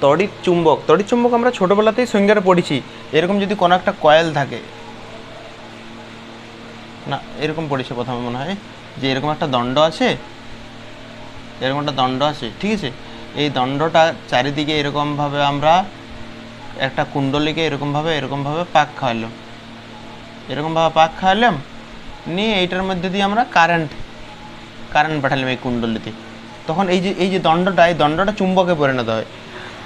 তড়িৎ চুম্বক আমরা ছোটোবেলাতেই সংজ্ঞাটা পড়েছি। এরকম যদি কোনো একটা কয়েল থাকে, না এরকম পড়েছে প্রথমে মনে হয়, যে এরকম একটা দণ্ড আছে, ঠিক আছে। এই দণ্ডটা চারিদিকে এরকমভাবে আমরা একটা কুণ্ডলীকে এরকমভাবে পাক খাওয়ালাম, নিয়ে এইটার মধ্যে দিয়ে আমরা কারেন্ট পাঠালাম এই কুণ্ডলীতে। তখন এই যে দণ্ডটা চুম্বকে পরিণত হয়।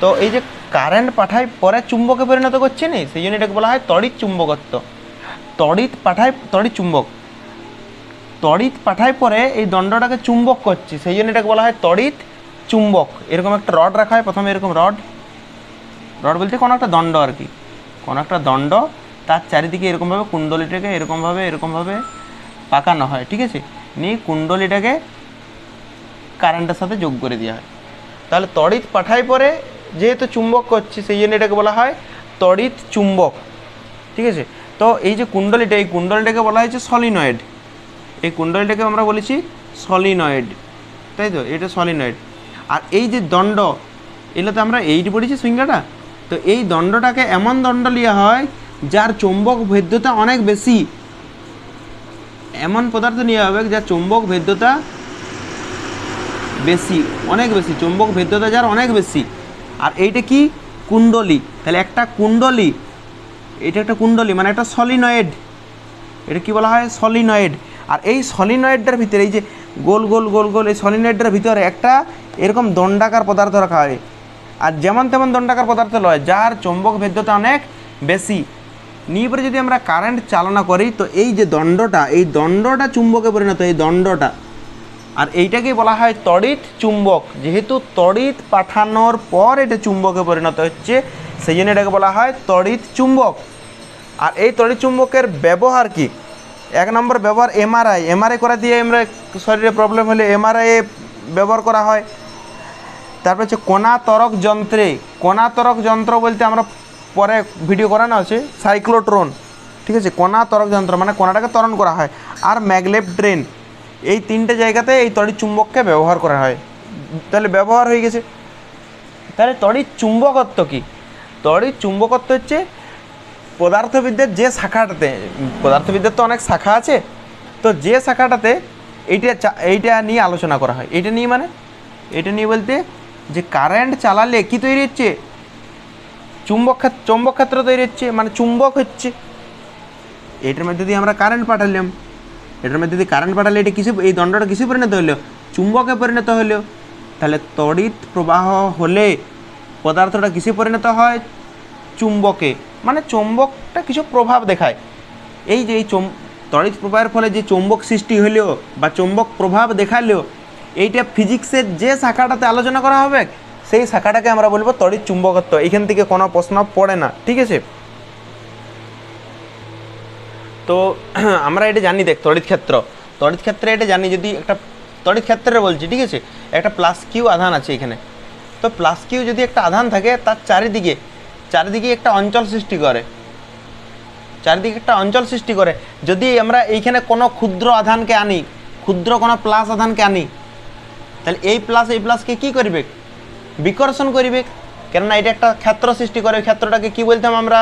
তো এই যে কারেন্ট পাঠায় পরে চুম্বকে পরিণত করছে না, সেই জন্য এটাকে বলা হয় তড়িৎ চুম্বকত্ব। তড়িৎ পাঠায় পরে এই দণ্ডটাকে চুম্বক করছে, সেই জন্য এটাকে বলা হয় তড়িৎ চুম্বক। এরকম একটা রড রাখা হয় প্রথমে, এরকম রড বলতে কোনো একটা দণ্ড আর কি, কোনো একটা দণ্ড, তার চারিদিকে এরকমভাবে কুণ্ডলীটাকে এরকমভাবে পাকানো হয়, ঠিক আছে। নিয়ে কুণ্ডলীটাকে কারেন্টের সাথে যোগ করে দেওয়া হয়। তাহলে তড়িৎ পাঠায় পরে যেহেতু চুম্বক করছে, সেই জন্য এটাকে বলা হয় তড়িৎ চুম্বক, ঠিক আছে। তো এই যে এই কুণ্ডলীটাকে বলা হয়েছে সলিনয়েড। এই কুণ্ডলীটাকে আমরা বলেছি সলিনয়েড, তাই তো, এটা সলিনয়েড। আর এই যে দণ্ড, এগুলোতে আমরা এইটি পড়েছি সংজ্ঞাটা। তো এই দণ্ডটাকে এমন দণ্ড নেওয়া হয় যার চৌম্বক ভেদ্যতা অনেক বেশি, এমন পদার্থ নেওয়া হবে যার চৌম্বক ভেদ্যতা অনেক বেশি, চৌম্বক ভেদ্যতা যার অনেক বেশি। আর এইটা কি? কুণ্ডলী। তাহলে একটা কুণ্ডলী, এটা একটা কুণ্ডলী মানে একটা সলিনয়েড, এটা কি বলা হয়? সলিনয়েড। আর এই সলিনয়েডটার ভিতরে এই যে গোল গোল এই সলিনয়েডটার ভিতরে একটা এরকম দণ্ডাকার পদার্থ রাখা হয়, আর যেমন তেমন দণ্ডাকার পদার্থ নয়, যার চৌম্বক ভেদ্যতা অনেক বেশি। নিয়ে পরে যদি আমরা কারেন্ট চালনা করি, তো এই যে দণ্ডটা চুম্বকে পরিণত, এই দণ্ডটা, আর এইটাকেই বলা হয় তড়িৎ চুম্বক। যেহেতু তড়িৎ পাঠানোর পর এটা চুম্বকে পরিণত হচ্ছে, সেই জন্য এটাকে বলা হয় তড়িৎ চুম্বক। আর এই তড়িৎ চুম্বকের ব্যবহার কি? এক নম্বর ব্যবহার এমআরআই করা দিয়ে আমরা শরীরে প্রবলেম হলে এমআরআই ব্যবহার করা হয়। তারপর হচ্ছে কণা ত্বরক যন্ত্র বলতে আমরা পরে ভিডিও করানো আছে সাইক্লোট্রন, ঠিক আছে। কণা ত্বরক যন্ত্র মানে কণাটাকে ত্বরণ করা হয়। আর ম্যাগলেভ ট্রেন, এই তিনটে জায়গাতে এই তড়িৎ চুম্বককে ব্যবহার করা হয়। তাহলে ব্যবহার হয়ে গেছে। তাহলে তড়িৎ চুম্বকত্ব কি? তড়িৎ চুম্বকত্ব হচ্ছে পদার্থবিদ্যার যে শাখাটাতে, পদার্থবিদ্যার তো অনেক শাখা আছে, তো যে শাখাটাতে এইটা নিয়ে আলোচনা করা হয়। এটা নিয়ে বলতে যে কারেন্ট চালালে কি তৈরি হচ্ছে? চুম্বক ক্ষেত্র তৈরি হচ্ছে, মানে চুম্বক হচ্ছে। এটার মধ্যে দিয়ে আমরা কারেন্ট পাঠালাম, এটা কিছু, এই দণ্ডটা কিছু পরিণত হলো? চুম্বকে পরিণত হলো। তাহলে তড়িৎ প্রবাহ হলে পদার্থটা কিসে পরিণত হয়? চুম্বকে, মানে চুম্বকটা কিছু প্রভাব দেখায়। এই যে তড়িৎ প্রবাহের ফলে যে চুম্বক সৃষ্টি হলো বা চুম্বক প্রভাব দেখালো, এইটা ফিজিক্সের যে শাখাটাতে আলোচনা করা হবে, সেই শাখাটাকে আমরা বলবো তড়িৎ চুম্বকত্ব। এখান থেকে কোনো প্রশ্ন পড়ে না, ঠিক আছে। তো আমরা এটা জানি, দেখ তড়িৎ ক্ষেত্রে এটা জানি, যদি একটা তড়িৎ ক্ষেত্রে বলছি, ঠিক আছে, একটা প্লাস কিউ আধান আছে এখানে। তো প্লাস কিউ যদি একটা আধান থাকে, তার চারিদিকে একটা অঞ্চল সৃষ্টি করে, যদি আমরা এইখানে কোনো ক্ষুদ্র কোনো প্লাস আধানকে আনি, তাহলে এই প্লাসকে কি করবে? বিকর্ষণ করবে, কেননা এটা একটা ক্ষেত্র সৃষ্টি করে। ক্ষেত্রটাকে কি বলতাম আমরা?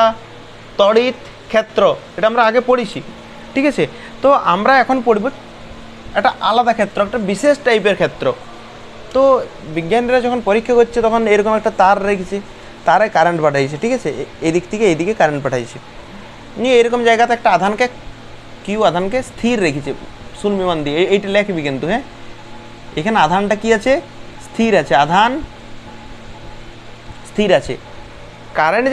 তড়িৎ ক্ষেত্র। এটা আমরা আগে পড়েছি, ঠিক আছে। তো আমরা এখন পড়ব একটা আলাদা ক্ষেত্র, একটা বিশেষ টাইপের ক্ষেত্র। তো বিজ্ঞানীরা যখন পরীক্ষা করছে, তখন এরকম একটা তার রেখেছে, তারে কারেন্ট পাঠাইছে, ঠিক আছে, এদিক থেকে এইদিকে কারেন্ট পাঠাইছে। নিয়ে এরকম জায়গাতে একটা আধানকে স্থির রেখেছে, শুনবি মন দিয়ে, এইটা লেখবি কিন্তু, হ্যাঁ। এখানে আধানটা কি আছে? স্থির আছে। আধান স্থির আছে, কারেন্ট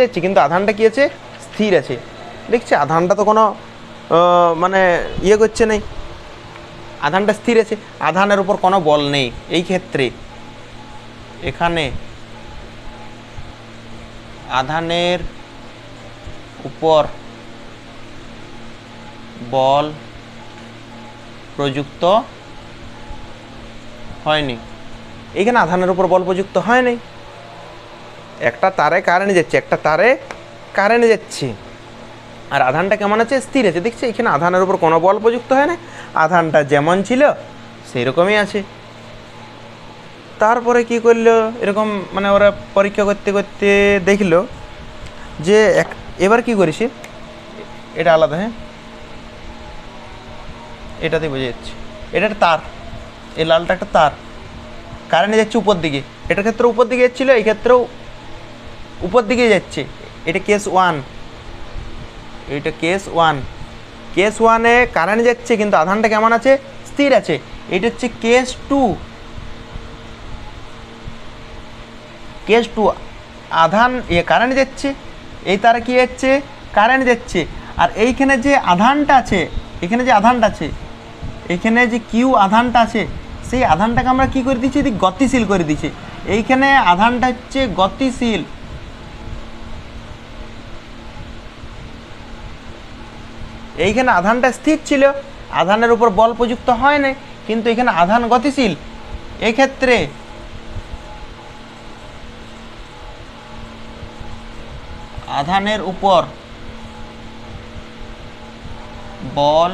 যাচ্ছে, কিন্তু আধানটা কি আছে? স্থির আছে। দেখছি আধানটা তো কোনো মানে ইয়ে করছে নেই, আধানটা স্থির আছে, আধানের উপর কোনো বল নেই। এই ক্ষেত্রে এখানে আধানের উপর বল প্রযুক্ত হয়নি। এইখানে আধানের উপর বল প্রযুক্ত হয়নি। একটা তারে কারেন্ট যাচ্ছে, আর আধানটা কেমন আছে? স্থির আছে। দেখছি এখানে আধানের উপর কোনো বল প্রযুক্ত হয় না, আধানটা যেমন ছিল সেই রকমই আছে। তারপরে কি করলো, এরকম মানে ওরা পরীক্ষা করতে করতে দেখলো যে এবার কি করেছে, এটা আলাদা, হ্যাঁ এটাতে বোঝা যাচ্ছে, এটা একটা তার, এই লালটা একটা তার, কারেন্ট যাচ্ছে উপর দিকে, এটার ক্ষেত্রে উপর দিকে যাচ্ছিলো, এই ক্ষেত্রেও উপর দিকে যাচ্ছে। এটা কেস ওয়ান, এটা কেস ওয়ান। কেস ওয়ানে কারেন্ট যাচ্ছে কিন্তু আধানটা কেমন আছে, স্থির আছে। এটা হচ্ছে কেস টু। কেস টু, আধান কারেন্ট যাচ্ছে, এই তারে কি যাচ্ছে, কারেন্ট যাচ্ছে। আর এইখানে যে আধানটা আছে, এখানে যে আধানটা আছে, এখানে যে কিউ আধানটা আছে, সেই আধানটাকে আমরা কি করে দিচ্ছি, গতিশীল করে দিচ্ছি। এইখানে আধানটা হচ্ছে গতিশীল, এইখানে আধানটা স্থির ছিল, আধানের উপর বল প্রযুক্ত হয় না, কিন্তু এখানে আধান গতিশীল। এই ক্ষেত্রে আধানের উপর বল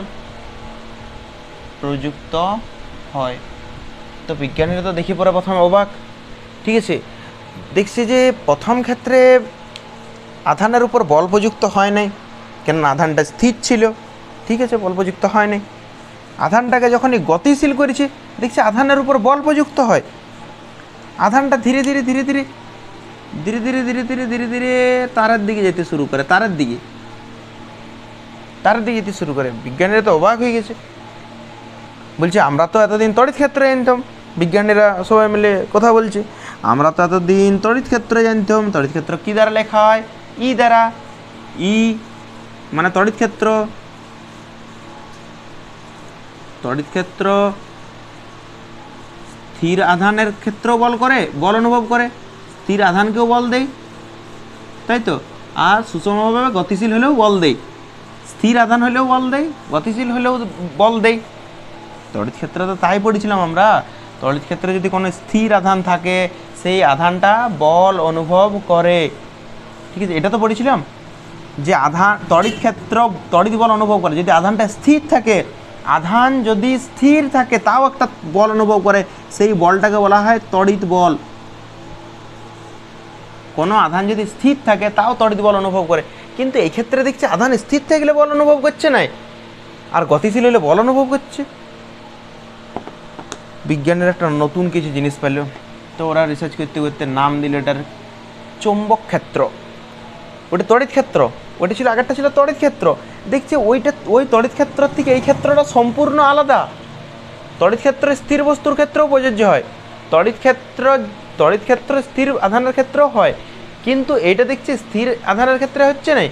প্রযুক্ত হয়। তো বিজ্ঞানীরা তো দেখি পরে প্রথমে অবাক, ঠিক আছে, দেখছি যে প্রথম ক্ষেত্রে আধানের উপর বল প্রযুক্ত হয় নাই, কেননা আধানটা স্থির ছিল, ঠিক আছে, বল প্রযুক্ত হয় নাই। আধানটাকে যখনই গতিশীল করেছে, দেখছি আধানের উপর বল প্রযুক্ত হয়। আধানটা ধীরে ধীরে ধীরে ধীরে ধীরে ধীরে ধীরে ধীরে ধীরে ধীরে তারের দিকে যেতে শুরু করে, তারের দিকে যেতে শুরু করে। বিজ্ঞানীরা তো অবাক হয়ে গেছে, বলছে আমরা তো এতদিন তড়িৎ ক্ষেত্রে জানতাম, বিজ্ঞানীরা সবাই মিলে কথা বলছে, আমরা তো এতদিন তড়িৎ ক্ষেত্রে জানতাম। তড়িৎ ক্ষেত্র কী দ্বারা লেখা হয়, ই দ্বারা। ই মানে তড়িৎ ক্ষেত্র, তড়িৎ ক্ষেত্র স্থির আধানের ক্ষেত্রেও বল করে, বল অনুভব করে, স্থির আধানকেও বল দেয়, তাই তো। আর সুষমভাবে গতিশীল হলেও বল দেয়, স্থির আধান হলেও বল দেয়, গতিশীল হলেও বল দেয়। তড়িৎ ক্ষেত্রে তো তাই পড়েছিলাম আমরা। তড়িৎ ক্ষেত্রে যদি কোনো স্থির আধান থাকে, সেই আধানটা বল অনুভব করে, ঠিক আছে, এটা তো পড়েছিলাম যে আধান তড়িৎ ক্ষেত্র তড়িৎ বল অনুভব করে। যদি আধানটা স্থির থাকে, আধান যদি স্থির থাকে তাও একটা বল অনুভব করে, সেই বলটাকে বলা হয় তড়িৎ বল। কোনো আধান যদি স্থির থাকে তাও তড়িৎ বল অনুভব করে, কিন্তু এই ক্ষেত্রে দেখছি আধান স্থির থাকলে বল অনুভব করছে না, আর গতিশীল হলে বল অনুভব করছে। বিজ্ঞানের একটা নতুন কিছু জিনিস পেল, তো ওরা রিসার্চ করতে করতে নাম দিল এটার চৌম্বক ক্ষেত্র। ওটা তড়িৎ ক্ষেত্র, ওটা ছিল আগেরটা ছিল তড়িৎ ক্ষেত্র। দেখছি ওই তড়িৎ ক্ষেত্র থেকে এই ক্ষেত্রটা সম্পূর্ণ আলাদা। তড়িৎ ক্ষেত্র স্থির বস্তুর ক্ষেত্রেও প্রযোজ্য হয়, তড়িৎ ক্ষেত্র স্থির আধানের ক্ষেত্রেও হয়, কিন্তু এটা দেখছি স্থির আধানের ক্ষেত্রে হচ্ছে না।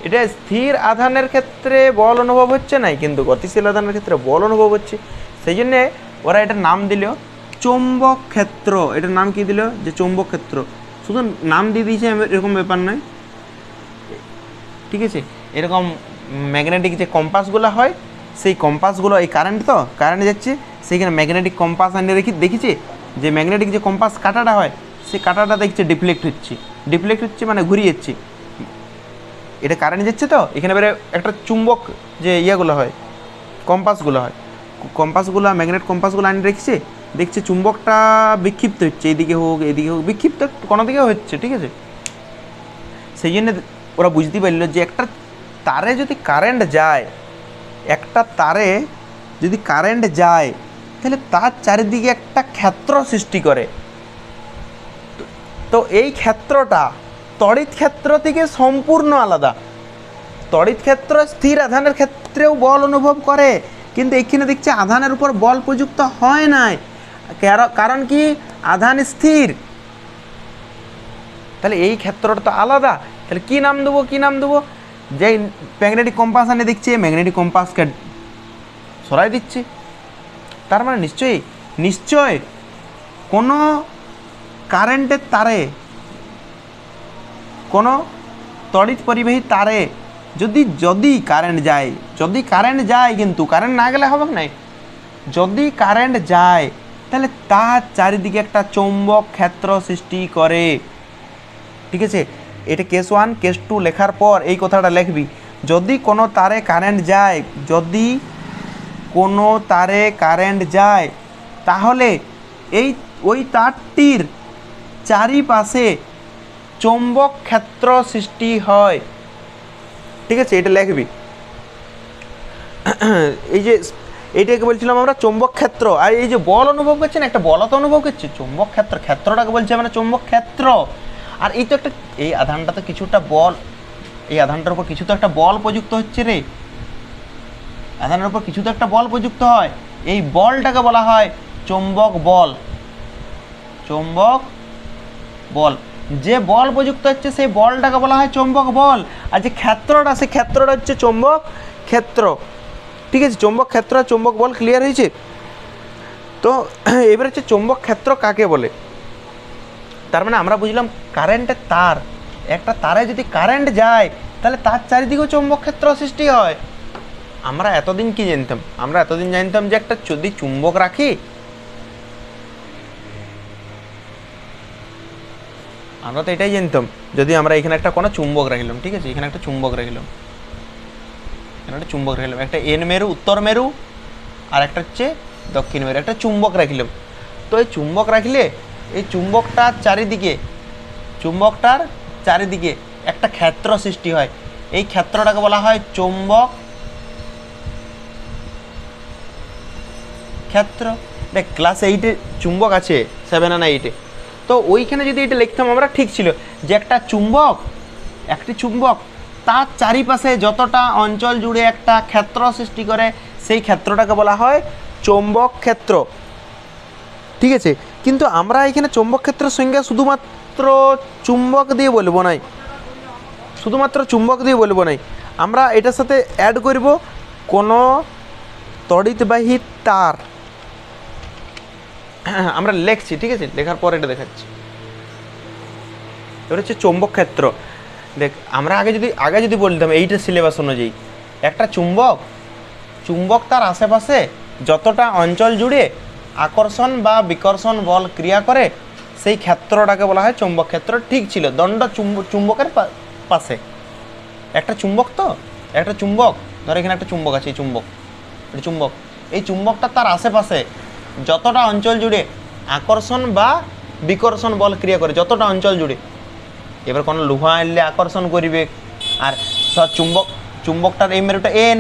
এটা স্থির আধানের ক্ষেত্রে বল অনুভব হচ্ছে না, কিন্তু গতিশীল আধানের ক্ষেত্রে বল অনুভব হচ্ছে। সেই জন্যে ওরা এটার নাম দিল চৌম্বক ক্ষেত্র। এটার নাম কি দিল, যে চৌম্বক ক্ষেত্র। শুধু নাম দিয়ে দিয়েছে এরকম ব্যাপার নয়, ঠিক আছে। এরকম ম্যাগনেটিক যে কম্পাসগুলো হয়, সেই কম্পাসগুলো, এই কারেন্ট যাচ্ছে, সেইখানে ম্যাগনেটিক কম্পাস আনিয়ে দেখেছি যে ম্যাগনেটিক যে কম্পাস কাঁটাটা হয়, সেই কাঁটাটা দেখছে ডিফ্লেক্ট হচ্ছে মানে ঘুরিয়ে যাচ্ছে। এটা কারেন্ট যাচ্ছে, তো এখানে বেরে একটা চুম্বক যে ইয়েগুলো হয়, কম্পাসগুলো ম্যাগনেট কম্পাসগুলো আনিয়ে রেখেছে, দেখছে চুম্বকটা বিক্ষিপ্ত হচ্ছে, এদিকে হোক বিক্ষিপ্ত কোনো দিকে হচ্ছে, ঠিক আছে। সেই জন্য ওরা বুঝতে পারলো যে একটা তারে যদি কারেন্ট যায়, তাহলে তার চারিদিকে একটা ক্ষেত্র সৃষ্টি করে। তো এই ক্ষেত্রটা তড়িৎ ক্ষেত্র থেকে সম্পূর্ণ আলাদা। তড়িৎ ক্ষেত্র স্থির আধানের ক্ষেত্রেও বল অনুভব করে, কিন্তু এখানে দেখছি আধানের উপর বল প্রযুক্ত হয় নাই, কারণ কি, আধান স্থির। তাহলে এই ক্ষেত্রটা তো আলাদা। তাহলে কি নাম দেবো, যে ম্যাগনেটিক কম্পাস আনে দেখছে, ম্যাগনেটিক কম্পাসকে সরাই দিচ্ছে। তার মানে নিশ্চয় কোনো কারেন্টের তারে, কোনো তড়িৎ পরিবাহী তারে যদি কারেন্ট যায়, কিন্তু কারেন্ট না গেলে হবে না, যদি কারেন্ট যায় তাহলে তার চারিদিকে একটা চৌম্বক ক্ষেত্র সৃষ্টি করে, ঠিক আছে। এটা কেস 1 কেস 2 লেখার পর এই কথাটা লিখবি, যদি কোনো তারে কারেন্ট যায়, তাহলে এই ওই তারটির চারিপাশে চৌম্বক ক্ষেত্র সৃষ্টি হয়। ঠিক আছে, এটা লিখবি। এই যে এইটাকে বলছিলাম আমরা চৌম্বক ক্ষেত্র, আর এই যে বল অনুভব করছেন, একটা বল তো অনুভব করছে, চৌম্বক ক্ষেত্র, ক্ষেত্রটাকে বলছে আমরা চৌম্বক ক্ষেত্র। আর এই তো একটা, এই আধানটাতে কিছুটা বল, এই আধানটার উপর কিছু তো একটা বল প্রযুক্ত হচ্ছে রে, আধানের উপর কিছু তো একটা বল প্রযুক্ত হয়, এই বলটাকে বলা হয় চৌম্বক বল। চৌম্বক বল, যে বল প্রযুক্ত হচ্ছে সেই বলটাকে বলা হয় চৌম্বক বল। আর যে ক্ষেত্রটা, সেই ক্ষেত্রটা হচ্ছে চৌম্বক ক্ষেত্র। ঠিক আছে, চৌম্বক ক্ষেত্র আর চৌম্বক বল ক্লিয়ার হয়েছে? তো এবার হচ্ছে চৌম্বক ক্ষেত্র কাকে বলে। তার মানে আমরা বুঝলাম কারেন্টের তার, একটা তারে যদি কারেন্ট যায় তাহলে তার চারিদিকেও চৌম্বক ক্ষেত্র সৃষ্টি হয়। আমরা এতদিন কি জানতাম? আমরা এতদিন জানতাম যে একটা যদি চুম্বক রাখি, আমরা তো এটাই জানতাম, যদি আমরা এখানে একটা কোনো চুম্বক রাখলাম, ঠিক আছে, এখানে একটা চুম্বক রাখলাম, এখানে একটা চুম্বক রাখলাম, একটা এন মেরু, উত্তর মেরু, আর একটা হচ্ছে দক্ষিণ মেরু, একটা চুম্বক রাখলাম। তো এই চুম্বক রাখলে এই চুম্বকটার চারিদিকে একটা ক্ষেত্র সৃষ্টি হয়। এই ক্ষেত্রটাকে বলা হয় চৌম্বক ক্ষেত্র। দেখ ক্লাস 8-এ চুম্বক আছে, 7 আর 8-এ, তো ওইখানে যদি এটা লিখতাম আমরা ঠিক ছিল যে একটি চুম্বক তার চারিপাশে যতটা অঞ্চল জুড়ে একটা ক্ষেত্র সৃষ্টি করে সেই ক্ষেত্রটাকে বলা হয় চৌম্বক ক্ষেত্র। ঠিক আছে, কিন্তু আমরা এখানে চৌম্বক ক্ষেত্রের সংজ্ঞা শুধুমাত্র চুম্বক দিয়ে বলবো নাই, আমরা এটার সাথে অ্যাড করব কোনো তড়িৎবাহী তার। আমরা লিখছি, ঠিক আছে, লেখার পর এটা দেখাচ্ছি। এবার হচ্ছে চৌম্বক ক্ষেত্র। দেখ আমরা আগে যদি বলতাম এইটার সিলেবাস অনুযায়ী, একটা চুম্বক তার আশেপাশে যতটা অঞ্চল জুড়ে আকর্ষণ বা বিকর্ষণ বল ক্রিয়া করে সেই ক্ষেত্রটাকে বলা হয় চৌম্বক ক্ষেত্র। ঠিক ছিল, দণ্ড চুম্বকের পাশে একটা চুম্বক, ধর এখানে একটা চুম্বক আছে, এই চুম্বকটা তার আশেপাশে যতটা অঞ্চল জুড়ে আকর্ষণ বা বিকর্ষণ বল ক্রিয়া করে, যতটা অঞ্চল জুড়ে। এবার কোনো লোহা আনলে আকর্ষণ করবে, আর চুম্বকটার এই মেরুটা এন,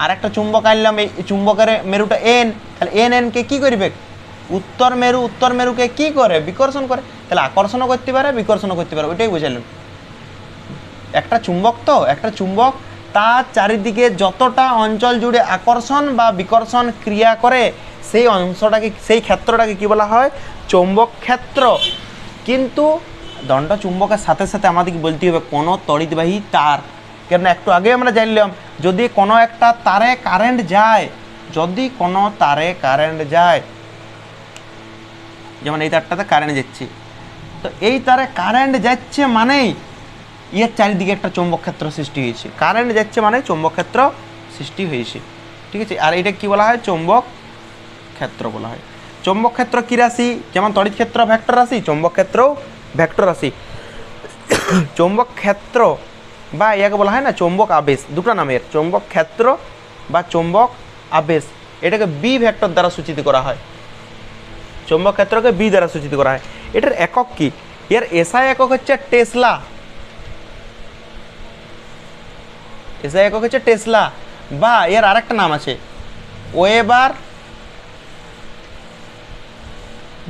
আর একটা চুম্বক আনলাম এই চুম্বকের মেরুটা এন, তাহলে এনকে কি করবে? উত্তর মেরুকে কি করে? বিকর্ষণ করে। তাহলে আকর্ষণও করতে পারে, বিকর্ষণও করতে পারে, ওইটাই বুঝালাম। একটা চুম্বক তার চারিদিকে যতটা অঞ্চল জুড়ে আকর্ষণ বা বিকর্ষণ ক্রিয়া করে সেই ক্ষেত্রটাকে কি বলা হয়? চৌম্বক ক্ষেত্র। কিন্তু দণ্ড চুম্বকের সাথে সাথে আমাদেরকে বলতে হবে কোনো তড়িৎবাহী তার, কেন একটু আগে আমরা জানলাম যদি কোনো একটা তারে কারেন্ট যায়, যেমন এই তারটাতে কারেন্ট যাচ্ছে, তো এই তারে কারেন্ট যাচ্ছে মানেই এর চারিদিকে একটা চৌম্বক ক্ষেত্র সৃষ্টি হয়েছে, কারেন্ট যাচ্ছে মানে চৌম্বক ক্ষেত্র সৃষ্টি হয়েছে। ঠিক আছে, আর এটা কি বলা হয়? চৌম্বক ক্ষেত্র বলা হয়। চৌম্বক ক্ষেত্র কি রাশি? যেমন তড়িৎ ক্ষেত্র ভেক্টর রাশি, চৌম্বক ক্ষেত্রও ভেক্টর রাশি। চৌম্বক ক্ষেত্র বা ইয়াকে বলা হয় না চৌম্বক আবেশ, দুটো নামের, চৌম্বক ক্ষেত্র বা চৌম্বক আবেশ, এটাকে বি ভেক্টর দ্বারা সূচিত করা হয়। চৌম্বক ক্ষেত্রকে বি দ্বারা সূচিত করা হয়। এটার একক কি? এর এসআই একক হচ্ছে টেসলা, বা এর আরেকটা নাম আছে weber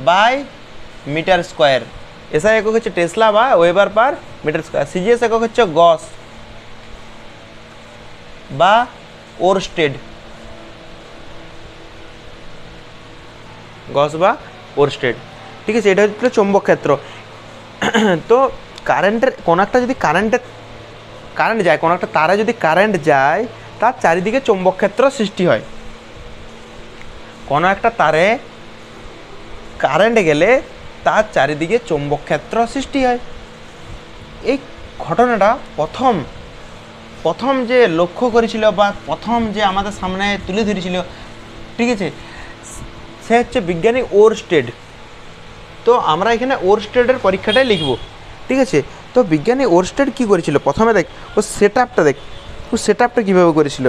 by metre square. SI একক হচ্ছে টেসলা বা weber per metre square. CGS একক হচ্ছে গস বা ওরস্টেড, ঠিক আছে, এটা হচ্ছে চৌম্বক ক্ষেত্র। তো কারেন্টের কোনো একটা যদি কারেন্ট যায়, কোনো একটা তারে যদি কারেন্ট যায় তার চারিদিকে চৌম্বক ক্ষেত্র সৃষ্টি হয়। কোনো একটা তারে কারেন্ট গেলে তার চারিদিকে চৌম্বক ক্ষেত্র সৃষ্টি হয়। এই ঘটনাটা প্রথম যে লক্ষ্য করেছিল বা প্রথম যে আমাদের সামনে তুলে ধরেছিল, ঠিক আছে, সে হচ্ছে বিজ্ঞানী ওরস্টেড। তো আমরা এখানে ওরস্টেডের পরীক্ষাটাই লিখব, ঠিক আছে। তো বিজ্ঞানী ওরস্টেড কী করেছিল? প্রথমে ও সেট আপটা কীভাবে করেছিল।